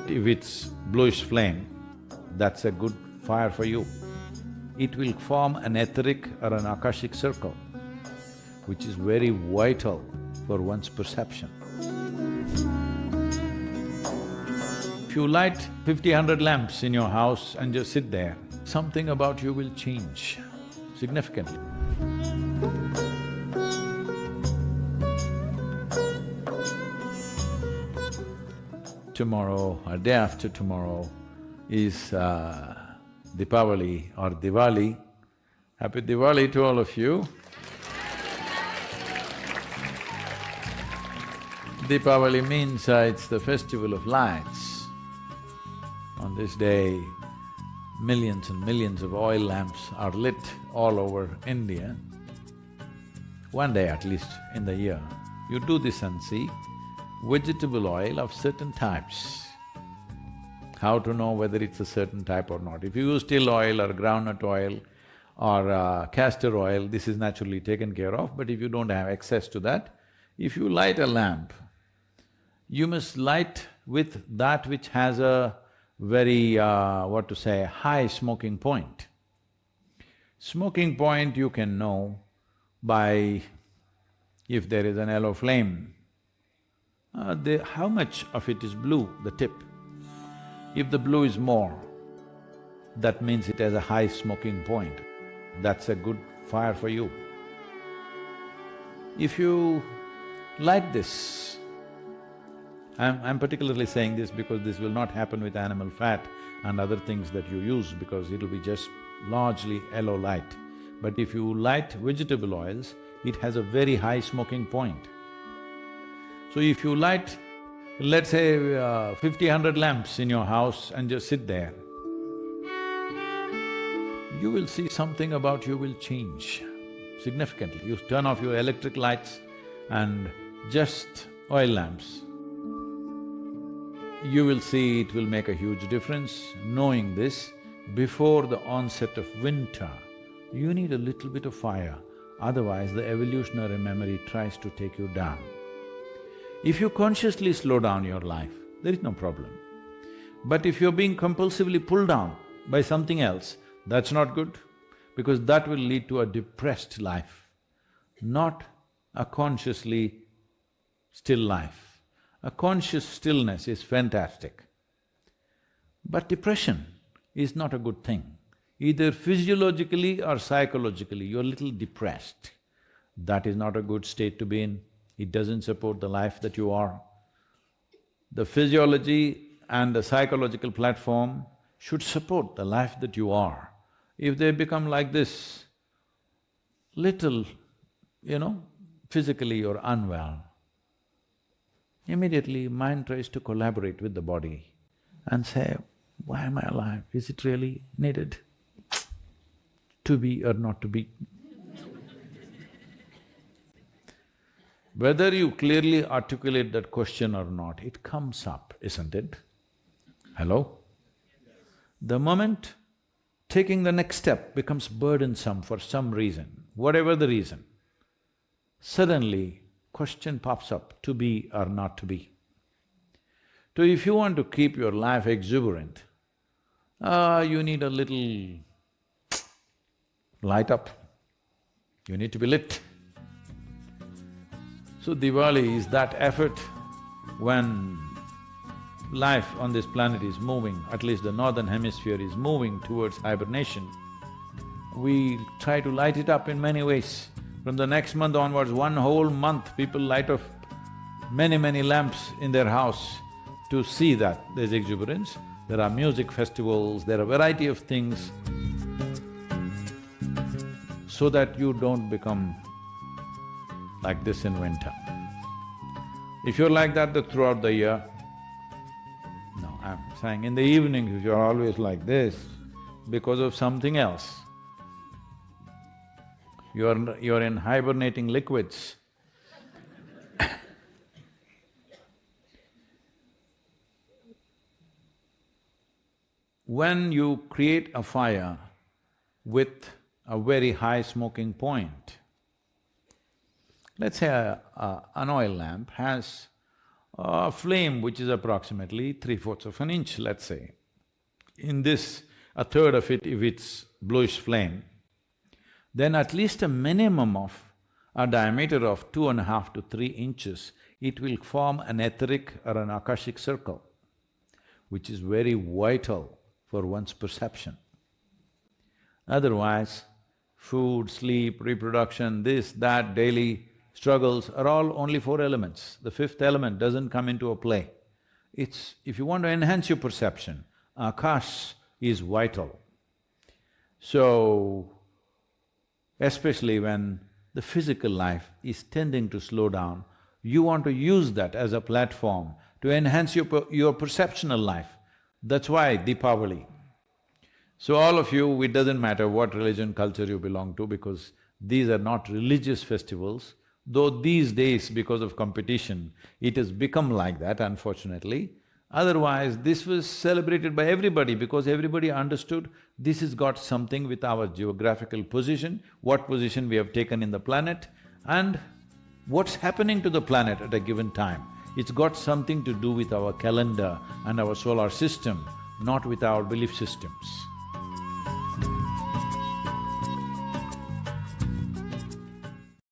if it's bluish flame, that's a good fire for you. It will form an etheric or an akashic circle, which is very vital for one's perception. If you light 50, 100 lamps in your house and just sit there, something about you will change significantly. Tomorrow or day after tomorrow is Deepavali or Diwali. Happy Diwali to all of you. Deepavali means it's the festival of lights. On this day, millions and millions of oil lamps are lit all over India. One day at least in the year, you do this and see vegetable oil of certain types. How to know whether it's a certain type or not? If you use still oil or groundnut oil or castor oil, this is naturally taken care of, but if you don't have access to that, if you light a lamp, you must light with that which has a very, high smoking point. Smoking point you can know by if there is an yellow flame, how much of it is blue, the tip. If the blue is more, that means it has a high smoking point. That's a good fire for you. If you light this, I'm particularly saying this because this will not happen with animal fat and other things that you use because it'll be just largely yellow light. But if you light vegetable oils, it has a very high smoking point. So if you light, let's say 50, 100 lamps in your house and just sit there, you will see something about you will change significantly. You turn off your electric lights and just oil lamps, you will see it will make a huge difference. Knowing this, before the onset of winter, you need a little bit of fire, otherwise the evolutionary memory tries to take you down. If you consciously slow down your life, there is no problem. But if you're being compulsively pulled down by something else, that's not good, because that will lead to a depressed life, not a consciously still life. A conscious stillness is fantastic. But depression is not a good thing. Either physiologically or psychologically, you're a little depressed. That is not a good state to be in. It doesn't support the life that you are. The physiology and the psychological platform should support the life that you are. If they become like this, little, physically you're unwell, immediately mind tries to collaborate with the body and say, why am I alive? Is it really needed to be or not to be? Whether you clearly articulate that question or not, it comes up, isn't it? Hello? The moment taking the next step becomes burdensome for some reason, whatever the reason, suddenly question pops up, to be or not to be. So if you want to keep your life exuberant, you need a little light up, you need to be lit. So Diwali is that effort when life on this planet is moving, at least the northern hemisphere is moving towards hibernation. We try to light it up in many ways. From the next month onwards, one whole month, people light up many lamps in their house to see that there's exuberance. There are music festivals, there are a variety of things so that you don't become like this in winter. If you're like that throughout the year, no, I'm saying in the evening if you're always like this because of something else, you're in hibernating liquids. When you create a fire with a very high smoking point, let's say an oil lamp has a flame which is approximately 3/4 of an inch, let's say. In this, a third of it, if it's bluish flame, then at least a minimum of a diameter of 2.5 to 3 inches, it will form an etheric or an akashic circle, which is very vital for one's perception. Otherwise, food, sleep, reproduction, this, that, daily struggles are all only 4 elements. The 5th element doesn't come into a play. If you want to enhance your perception, akash is vital. So, especially when the physical life is tending to slow down, you want to use that as a platform to enhance your perceptional life. That's why Deepavali. So all of you, it doesn't matter what religion, culture you belong to, because these are not religious festivals, though these days, because of competition, it has become like that, unfortunately. Otherwise, this was celebrated by everybody because everybody understood this has got something with our geographical position, what position we have taken in the planet, and what's happening to the planet at a given time. It's got something to do with our calendar and our solar system, not with our belief systems.